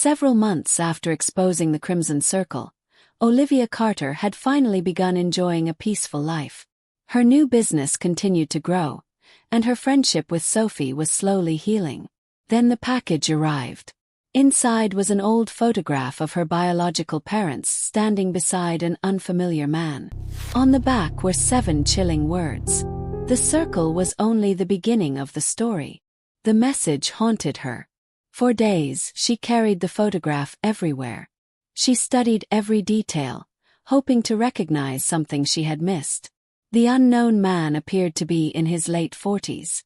Several months after exposing the Crimson Circle, Olivia Carter had finally begun enjoying a peaceful life. Her new business continued to grow, and her friendship with Sophie was slowly healing. Then the package arrived. Inside was an old photograph of her biological parents standing beside an unfamiliar man. On the back were 7 chilling words. The circle was only the beginning of the story. The message haunted her. For days, she carried the photograph everywhere. She studied every detail, hoping to recognize something she had missed. The unknown man appeared to be in his late 40s.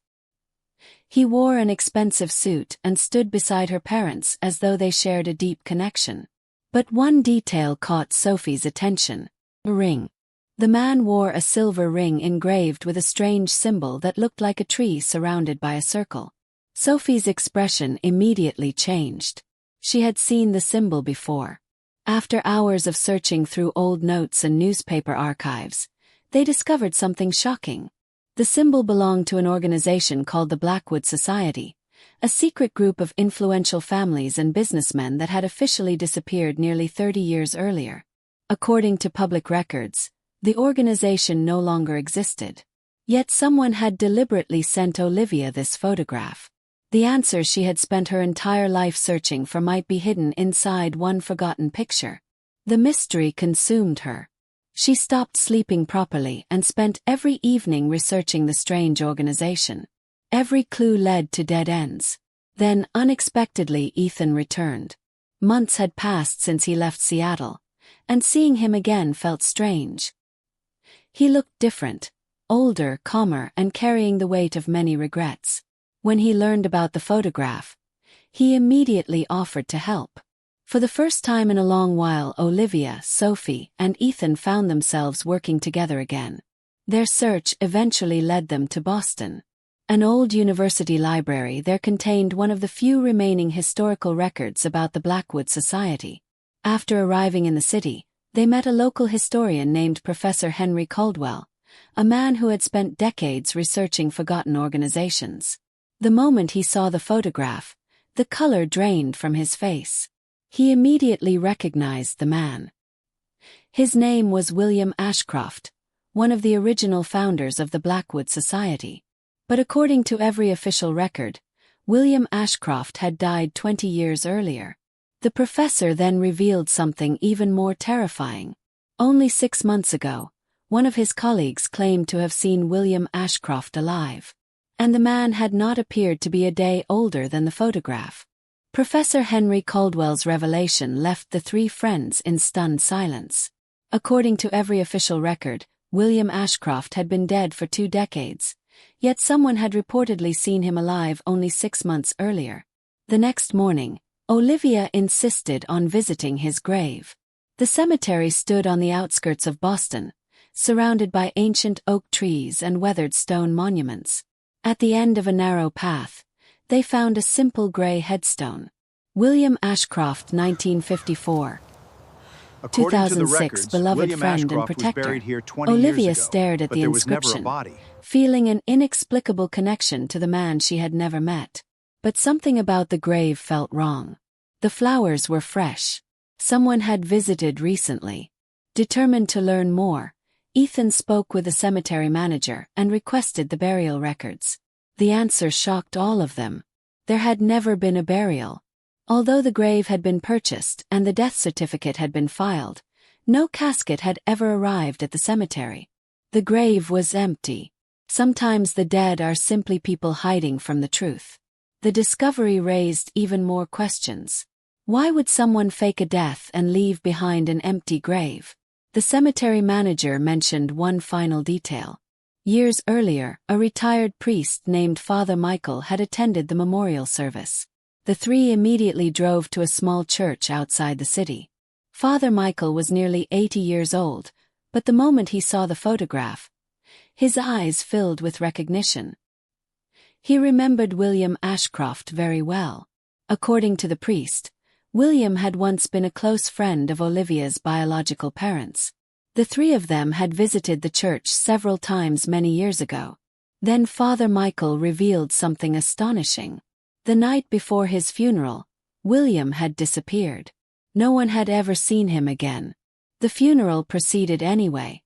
He wore an expensive suit and stood beside her parents as though they shared a deep connection. But one detail caught Sophie's attention: a ring. The man wore a silver ring engraved with a strange symbol that looked like a tree surrounded by a circle. Sophie's expression immediately changed. She had seen the symbol before. After hours of searching through old notes and newspaper archives, they discovered something shocking. The symbol belonged to an organization called the Blackwood Society, a secret group of influential families and businessmen that had officially disappeared nearly 30 years earlier. According to public records, the organization no longer existed. Yet someone had deliberately sent Olivia this photograph. The answer she had spent her entire life searching for might be hidden inside one forgotten picture. The mystery consumed her. She stopped sleeping properly and spent every evening researching the strange organization. Every clue led to dead ends. Then, unexpectedly, Ethan returned. Months had passed since he left Seattle, and seeing him again felt strange. He looked different, older, calmer, and carrying the weight of many regrets. When he learned about the photograph, he immediately offered to help. For the first time in a long while, Olivia, Sophie, and Ethan found themselves working together again. Their search eventually led them to Boston. An old university library there contained one of the few remaining historical records about the Blackwood Society. After arriving in the city, they met a local historian named Professor Henry Caldwell, a man who had spent decades researching forgotten organizations. The moment he saw the photograph, the color drained from his face. He immediately recognized the man. His name was William Ashcroft, one of the original founders of the Blackwood Society. But according to every official record, William Ashcroft had died 20 years earlier. The professor then revealed something even more terrifying. Only 6 months ago, one of his colleagues claimed to have seen William Ashcroft alive. And the man had not appeared to be a day older than the photograph. Professor Henry Caldwell's revelation left the 3 friends in stunned silence. According to every official record, William Ashcroft had been dead for 2 decades, yet someone had reportedly seen him alive only 6 months earlier. The next morning, Olivia insisted on visiting his grave. The cemetery stood on the outskirts of Boston, surrounded by ancient oak trees and weathered stone monuments. At the end of a narrow path, they found a simple gray headstone. William Ashcroft, 1954. According 2006, to the records, beloved William friend Ashcroft and protector. was buried here 20 Olivia years ago, stared at but the there was never a inscription, body. feeling an inexplicable connection to the man she had never met. But something about the grave felt wrong. The flowers were fresh. Someone had visited recently. Determined to learn more, Ethan spoke with the cemetery manager and requested the burial records. The answer shocked all of them. There had never been a burial. Although the grave had been purchased and the death certificate had been filed, no casket had ever arrived at the cemetery. The grave was empty. Sometimes the dead are simply people hiding from the truth. The discovery raised even more questions. Why would someone fake a death and leave behind an empty grave? The cemetery manager mentioned one final detail. Years earlier, a retired priest named Father Michael had attended the memorial service. The 3 immediately drove to a small church outside the city. Father Michael was nearly 80 years old, but the moment he saw the photograph, his eyes filled with recognition. He remembered William Ashcroft very well. According to the priest, William had once been a close friend of Olivia's biological parents. The 3 of them had visited the church several times many years ago. Then Father Michael revealed something astonishing. The night before his funeral, William had disappeared. No one had ever seen him again. The funeral proceeded anyway,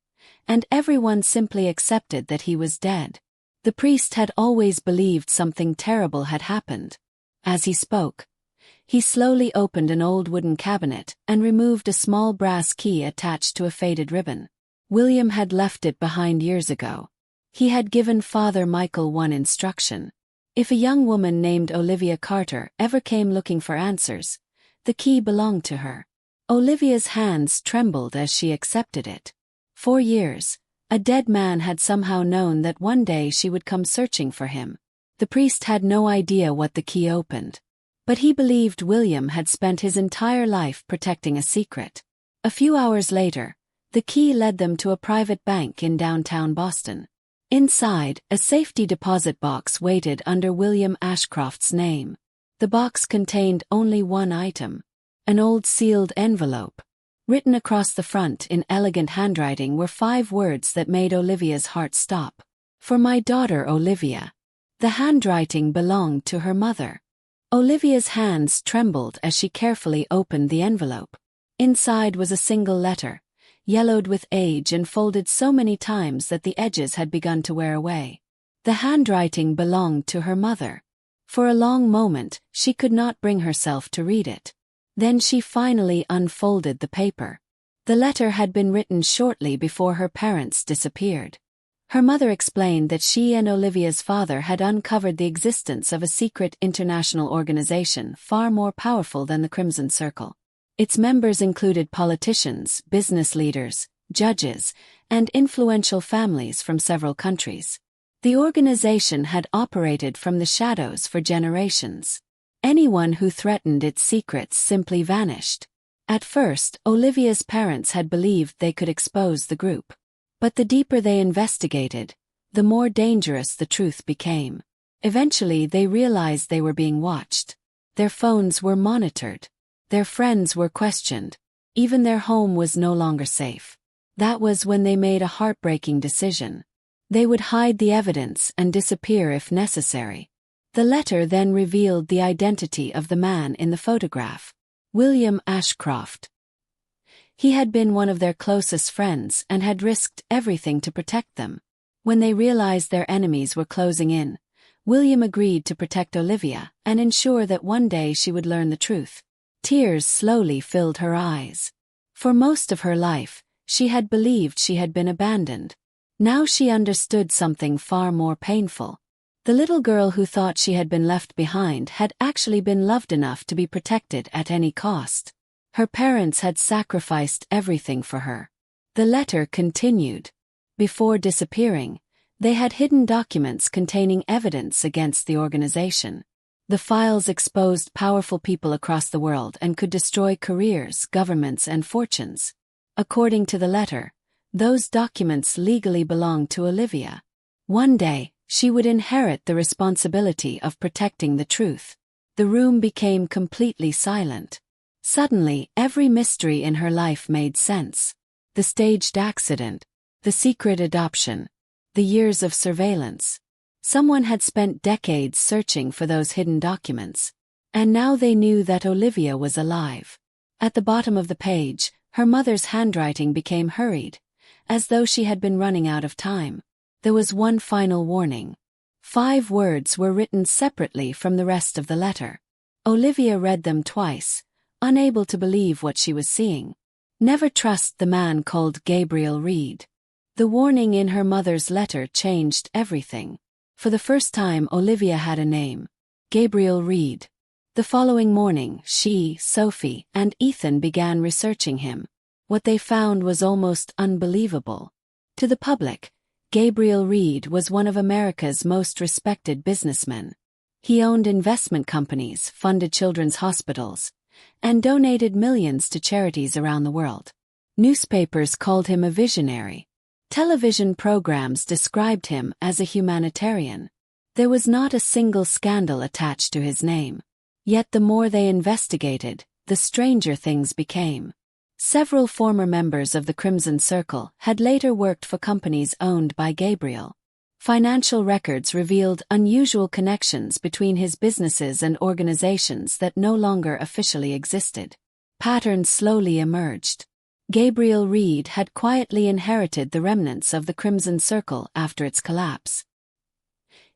and everyone simply accepted that he was dead. The priest had always believed something terrible had happened. As he spoke, he slowly opened an old wooden cabinet and removed a small brass key attached to a faded ribbon. William had left it behind years ago. He had given Father Michael one instruction. If a young woman named Olivia Carter ever came looking for answers, the key belonged to her. Olivia's hands trembled as she accepted it. For years, a dead man had somehow known that one day she would come searching for him. The priest had no idea what the key opened, but he believed William had spent his entire life protecting a secret. A few hours later, the key led them to a private bank in downtown Boston. Inside, a safety deposit box waited under William Ashcroft's name. The box contained only one item: an old sealed envelope. Written across the front in elegant handwriting were 5 words that made Olivia's heart stop. "For my daughter Olivia." The handwriting belonged to her mother. Olivia's hands trembled as she carefully opened the envelope. Inside was a single letter, yellowed with age and folded so many times that the edges had begun to wear away. The handwriting belonged to her mother. For a long moment, she could not bring herself to read it. Then she finally unfolded the paper. The letter had been written shortly before her parents disappeared. Her mother explained that she and Olivia's father had uncovered the existence of a secret international organization far more powerful than the Crimson Circle. Its members included politicians, business leaders, judges, and influential families from several countries. The organization had operated from the shadows for generations. Anyone who threatened its secrets simply vanished. At first, Olivia's parents had believed they could expose the group. But the deeper they investigated, the more dangerous the truth became. Eventually they realized they were being watched. Their phones were monitored. Their friends were questioned. Even their home was no longer safe. That was when they made a heartbreaking decision. They would hide the evidence and disappear if necessary. The letter then revealed the identity of the man in the photograph: William Ashcroft. He had been one of their closest friends and had risked everything to protect them. When they realized their enemies were closing in, William agreed to protect Olivia and ensure that one day she would learn the truth. Tears slowly filled her eyes. For most of her life, she had believed she had been abandoned. Now she understood something far more painful. The little girl who thought she had been left behind had actually been loved enough to be protected at any cost. Her parents had sacrificed everything for her. The letter continued. Before disappearing, they had hidden documents containing evidence against the organization. The files exposed powerful people across the world and could destroy careers, governments, and fortunes. According to the letter, those documents legally belonged to Olivia. One day, she would inherit the responsibility of protecting the truth. The room became completely silent. Suddenly, every mystery in her life made sense. The staged accident, the secret adoption, the years of surveillance. Someone had spent decades searching for those hidden documents. And now they knew that Olivia was alive. At the bottom of the page, her mother's handwriting became hurried, as though she had been running out of time. There was one final warning. 5 words were written separately from the rest of the letter. Olivia read them twice, unable to believe what she was seeing. Never trust the man called Gabriel Reed. The warning in her mother's letter changed everything. For the first time, Olivia had a name: Gabriel Reed. The following morning, she, Sophie, and Ethan began researching him. What they found was almost unbelievable. To the public, Gabriel Reed was one of America's most respected businessmen. He owned investment companies, funded children's hospitals, and donated millions to charities around the world. Newspapers called him a visionary. Television programs described him as a humanitarian. There was not a single scandal attached to his name. Yet the more they investigated, the stranger things became. Several former members of the Crimson Circle had later worked for companies owned by Gabriel. Financial records revealed unusual connections between his businesses and organizations that no longer officially existed. Patterns slowly emerged. Gabriel Reed had quietly inherited the remnants of the Crimson Circle after its collapse.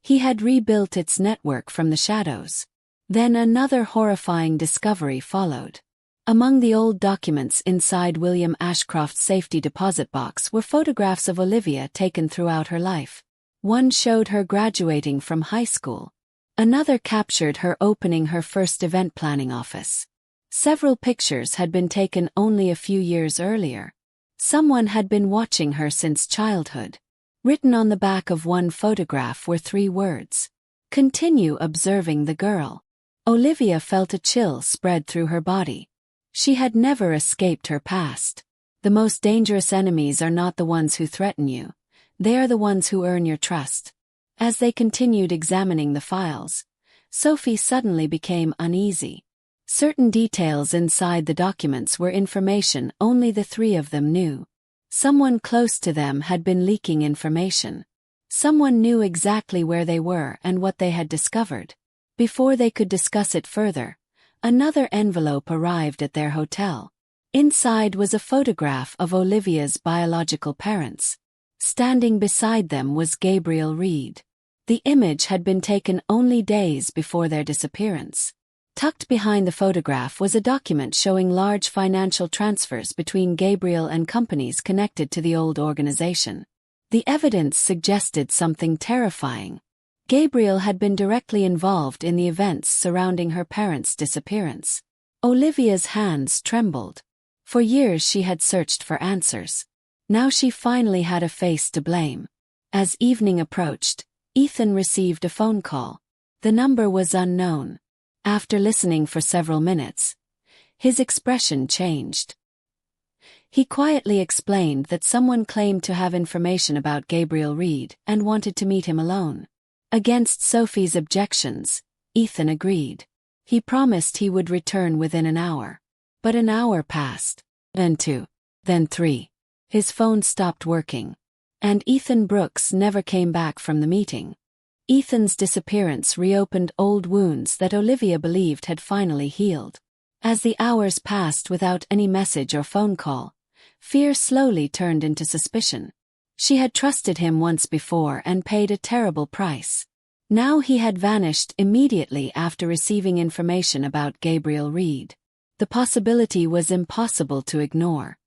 He had rebuilt its network from the shadows. Then another horrifying discovery followed. Among the old documents inside William Ashcroft's safety deposit box were photographs of Olivia taken throughout her life. One showed her graduating from high school. Another captured her opening her first event planning office. Several pictures had been taken only a few years earlier. Someone had been watching her since childhood. Written on the back of one photograph were 3 words: "Continue observing the girl." Olivia felt a chill spread through her body. She had never escaped her past. The most dangerous enemies are not the ones who threaten you. They are the ones who earn your trust. As they continued examining the files, Sophie suddenly became uneasy. Certain details inside the documents were information only the 3 of them knew. Someone close to them had been leaking information. Someone knew exactly where they were and what they had discovered. Before they could discuss it further, another envelope arrived at their hotel. Inside was a photograph of Olivia's biological parents. Standing beside them was Gabriel Reed. The image had been taken only days before their disappearance. Tucked behind the photograph was a document showing large financial transfers between Gabriel and companies connected to the old organization. The evidence suggested something terrifying. Gabriel had been directly involved in the events surrounding her parents' disappearance. Olivia's hands trembled. For years she had searched for answers. Now she finally had a face to blame. As evening approached, Ethan received a phone call. The number was unknown. After listening for several minutes, his expression changed. He quietly explained that someone claimed to have information about Gabriel Reed and wanted to meet him alone. Against Sophie's objections, Ethan agreed. He promised he would return within an hour. But an hour passed. Then 2. Then 3. His phone stopped working. And Ethan Brooks never came back from the meeting. Ethan's disappearance reopened old wounds that Olivia believed had finally healed. As the hours passed without any message or phone call, fear slowly turned into suspicion. She had trusted him once before and paid a terrible price. Now he had vanished immediately after receiving information about Gabriel Reed. The possibility was impossible to ignore.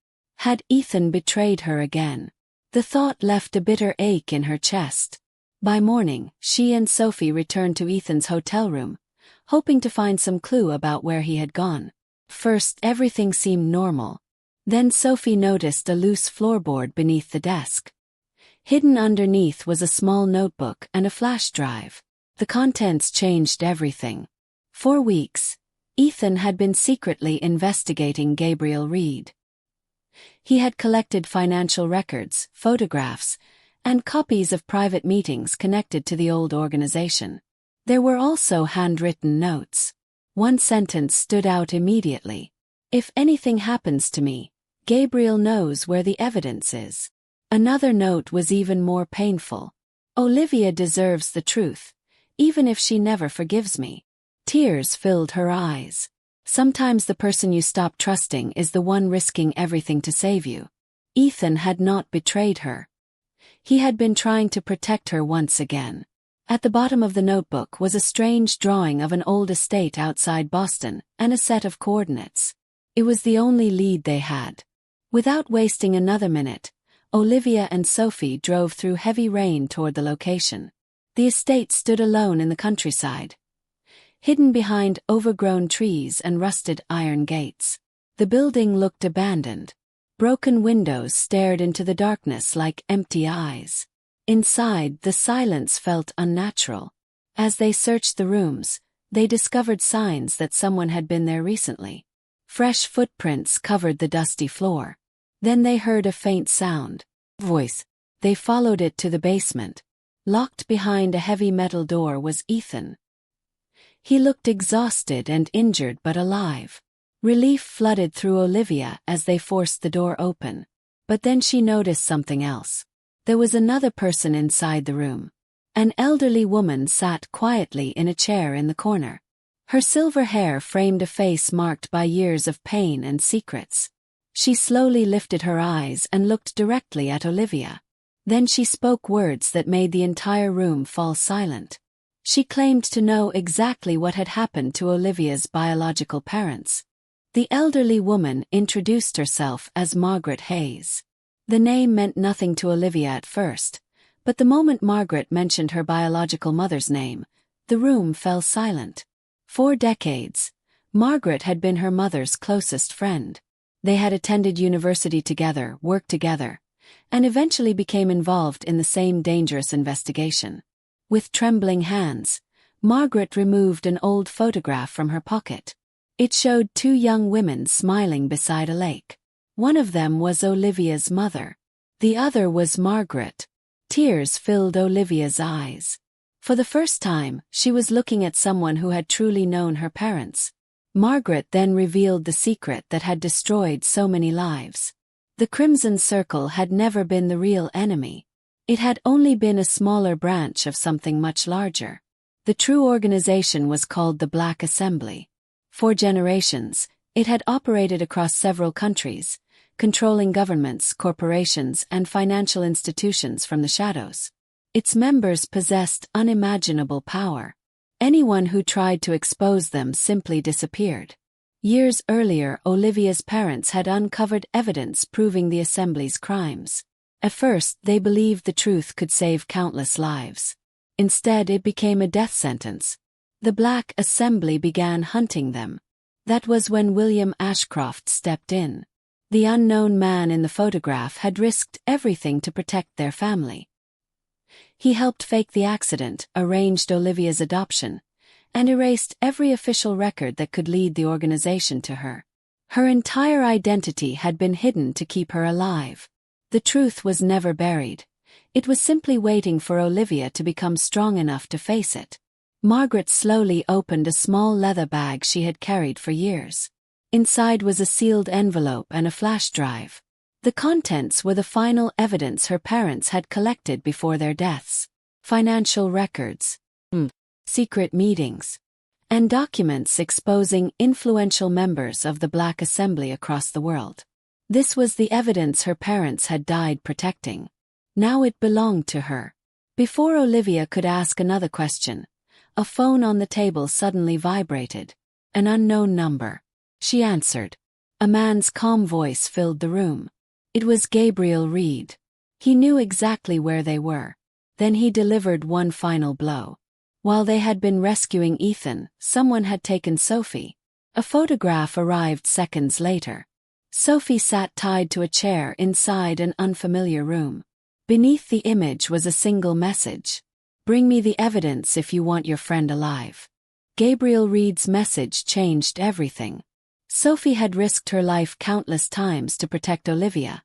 Had Ethan betrayed her again? The thought left a bitter ache in her chest. By morning, she and Sophie returned to Ethan's hotel room, hoping to find some clue about where he had gone. First, everything seemed normal. Then Sophie noticed a loose floorboard beneath the desk. Hidden underneath was a small notebook and a flash drive. The contents changed everything. For weeks, Ethan had been secretly investigating Gabriel Reed. He had collected financial records, photographs, and copies of private meetings connected to the old organization. There were also handwritten notes. One sentence stood out immediately. "If anything happens to me, Gabriel knows where the evidence is." Another note was even more painful. "Olivia deserves the truth, even if she never forgives me." Tears filled her eyes. Sometimes the person you stop trusting is the one risking everything to save you. Ethan had not betrayed her. He had been trying to protect her once again. At the bottom of the notebook was a strange drawing of an old estate outside Boston and a set of coordinates. It was the only lead they had. Without wasting another minute, Olivia and Sophie drove through heavy rain toward the location. The estate stood alone in the countryside, hidden behind overgrown trees and rusted iron gates. The building looked abandoned. Broken windows stared into the darkness like empty eyes. Inside, the silence felt unnatural. As they searched the rooms, they discovered signs that someone had been there recently. Fresh footprints covered the dusty floor. Then they heard a faint sound. Voice. They followed it to the basement. Locked behind a heavy metal door was Ethan. He looked exhausted and injured but alive. Relief flooded through Olivia as they forced the door open. But then she noticed something else. there was another person inside the room. An elderly woman sat quietly in a chair in the corner. Her silver hair framed a face marked by years of pain and secrets. She slowly lifted her eyes and looked directly at Olivia. Then she spoke words that made the entire room fall silent. She claimed to know exactly what had happened to Olivia's biological parents. The elderly woman introduced herself as Margaret Hayes. The name meant nothing to Olivia at first, but the moment Margaret mentioned her biological mother's name, the room fell silent. For decades, Margaret had been her mother's closest friend. They had attended university together, worked together, and eventually became involved in the same dangerous investigation. With trembling hands, Margaret removed an old photograph from her pocket. It showed two young women smiling beside a lake. One of them was Olivia's mother. The other was Margaret. Tears filled Olivia's eyes. For the first time, she was looking at someone who had truly known her parents. Margaret then revealed the secret that had destroyed so many lives. The Crimson Circle had never been the real enemy. It had only been a smaller branch of something much larger. The true organization was called the Black Assembly. For generations, it had operated across several countries, controlling governments, corporations, and financial institutions from the shadows. Its members possessed unimaginable power. Anyone who tried to expose them simply disappeared. Years earlier, Olivia's parents had uncovered evidence proving the Assembly's crimes. At first, they believed the truth could save countless lives. Instead, it became a death sentence. The Black Assembly began hunting them. That was when William Ashcroft stepped in. The unknown man in the photograph had risked everything to protect their family. He helped fake the accident, arranged Olivia's adoption, and erased every official record that could lead the organization to her. Her entire identity had been hidden to keep her alive. The truth was never buried. It was simply waiting for Olivia to become strong enough to face it. Margaret slowly opened a small leather bag she had carried for years. Inside was a sealed envelope and a flash drive. The contents were the final evidence her parents had collected before their deaths. Financial records, secret meetings, and documents exposing influential members of the Black Assembly across the world. This was the evidence her parents had died protecting. Now it belonged to her. Before Olivia could ask another question, a phone on the table suddenly vibrated. An unknown number. She answered. A man's calm voice filled the room. It was Gabriel Reed. He knew exactly where they were. Then he delivered one final blow. While they had been rescuing Ethan, someone had taken Sophie. A photograph arrived seconds later. Sophie sat tied to a chair inside an unfamiliar room. Beneath the image was a single message. Bring me the evidence if you want your friend alive. Gabriel Reed's message changed everything. Sophie had risked her life countless times to protect Olivia,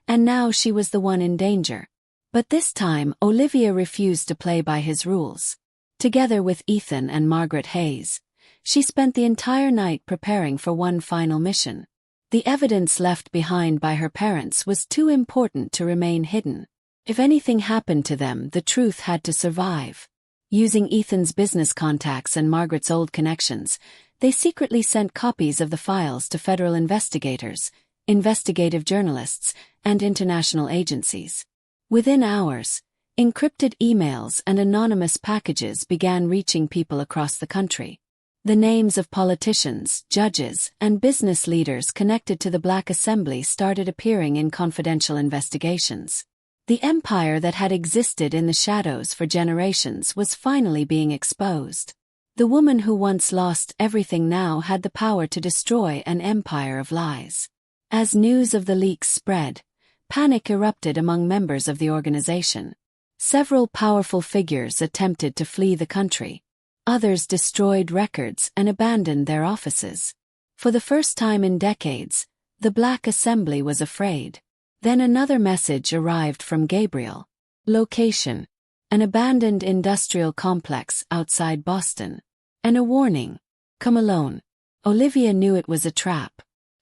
and now she was the one in danger. But this time, Olivia refused to play by his rules. Together with Ethan and Margaret Hayes, she spent the entire night preparing for one final mission. The evidence left behind by her parents was too important to remain hidden. If anything happened to them, the truth had to survive. Using Ethan's business contacts and Margaret's old connections, they secretly sent copies of the files to federal investigators, investigative journalists, and international agencies. Within hours, encrypted emails and anonymous packages began reaching people across the country. The names of politicians, judges, and business leaders connected to the Black Assembly started appearing in confidential investigations. The empire that had existed in the shadows for generations was finally being exposed. The woman who once lost everything now had the power to destroy an empire of lies. As news of the leaks spread, panic erupted among members of the organization. Several powerful figures attempted to flee the country. Others destroyed records and abandoned their offices. For the first time in decades, the Black Assembly was afraid. Then another message arrived from Gabriel. Location: an abandoned industrial complex outside Boston. And a warning: come alone. Olivia knew it was a trap.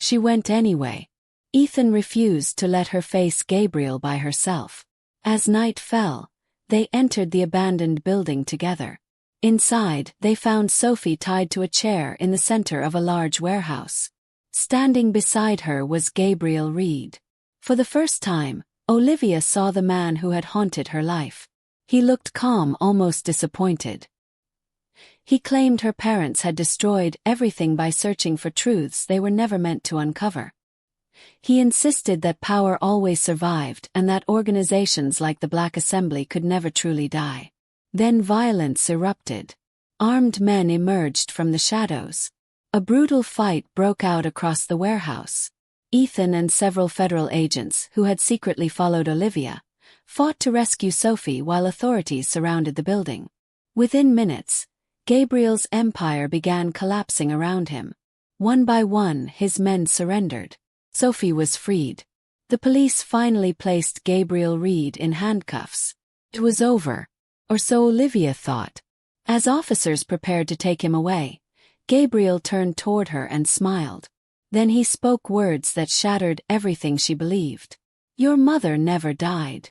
She went anyway. Ethan refused to let her face Gabriel by herself. As night fell, they entered the abandoned building together. Inside, they found Sophie tied to a chair in the center of a large warehouse. Standing beside her was Gabriel Reed. For the first time, Olivia saw the man who had haunted her life. He looked calm, almost disappointed. He claimed her parents had destroyed everything by searching for truths they were never meant to uncover. He insisted that power always survived and that organizations like the Black Assembly could never truly die. Then violence erupted. Armed men emerged from the shadows. A brutal fight broke out across the warehouse. Ethan and several federal agents who had secretly followed Olivia fought to rescue Sophie while authorities surrounded the building. Within minutes, Gabriel's empire began collapsing around him. One by one, his men surrendered. Sophie was freed. The police finally placed Gabriel Reed in handcuffs. It was over, or so Olivia thought. As officers prepared to take him away, Gabriel turned toward her and smiled. Then he spoke words that shattered everything she believed. "Your mother never died."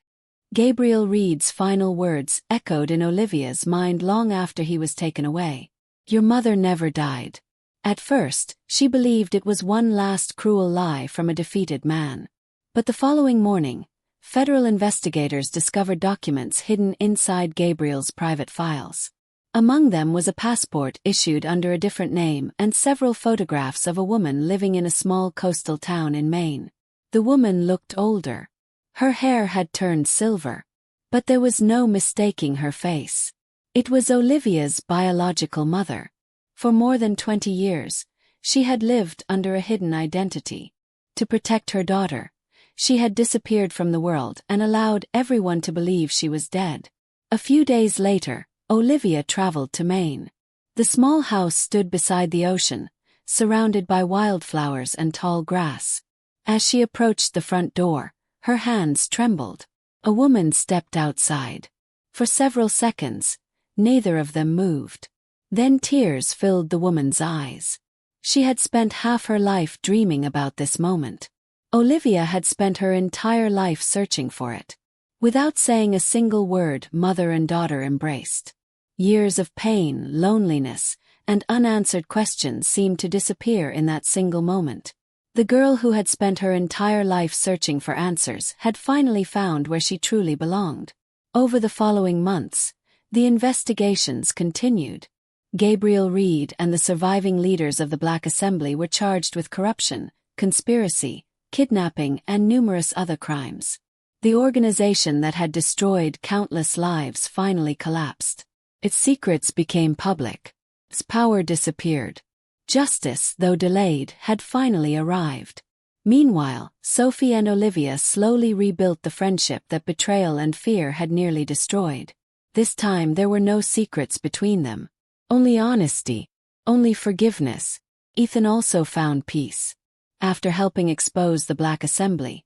Gabriel Reed's final words echoed in Olivia's mind long after he was taken away. "Your mother never died." At first, she believed it was one last cruel lie from a defeated man. But the following morning, federal investigators discovered documents hidden inside Gabriel's private files. Among them was a passport issued under a different name and several photographs of a woman living in a small coastal town in Maine. The woman looked older. Her hair had turned silver. But there was no mistaking her face. It was Olivia's biological mother. For more than 20 years, she had lived under a hidden identity. To protect her daughter, she had disappeared from the world and allowed everyone to believe she was dead. A few days later, Olivia traveled to Maine. The small house stood beside the ocean, surrounded by wildflowers and tall grass. As she approached the front door, her hands trembled. A woman stepped outside. For several seconds, neither of them moved. Then tears filled the woman's eyes. She had spent half her life dreaming about this moment. Olivia had spent her entire life searching for it. Without saying a single word, mother and daughter embraced. Years of pain, loneliness, and unanswered questions seemed to disappear in that single moment. The girl who had spent her entire life searching for answers had finally found where she truly belonged. Over the following months, the investigations continued. Gabriel Reed and the surviving leaders of the Black Assembly were charged with corruption, conspiracy, kidnapping, and numerous other crimes. The organization that had destroyed countless lives finally collapsed. Its secrets became public. Its power disappeared. Justice, though delayed, had finally arrived. Meanwhile, Sophie and Olivia slowly rebuilt the friendship that betrayal and fear had nearly destroyed. This time there were no secrets between them. Only honesty. Only forgiveness. Ethan also found peace. After helping expose the Black Assembly,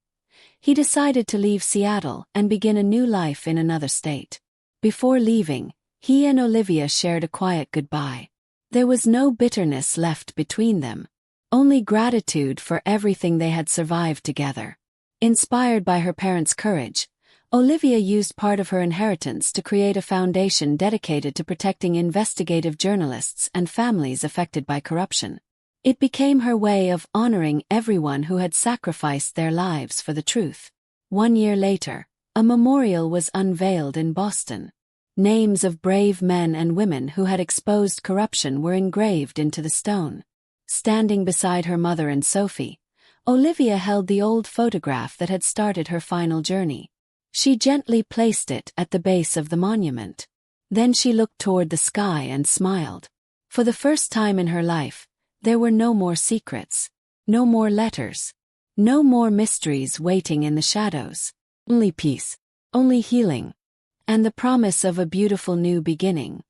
he decided to leave Seattle and begin a new life in another state. Before leaving, he and Olivia shared a quiet goodbye. There was no bitterness left between them, only gratitude for everything they had survived together. Inspired by her parents' courage, Olivia used part of her inheritance to create a foundation dedicated to protecting investigative journalists and families affected by corruption. It became her way of honoring everyone who had sacrificed their lives for the truth. 1 year later, a memorial was unveiled in Boston. Names of brave men and women who had exposed corruption were engraved into the stone. Standing beside her mother and Sophie, Olivia held the old photograph that had started her final journey. She gently placed it at the base of the monument. Then she looked toward the sky and smiled. For the first time in her life, there were no more secrets, no more letters, no more mysteries waiting in the shadows. Only peace, only healing, and the promise of a beautiful new beginning.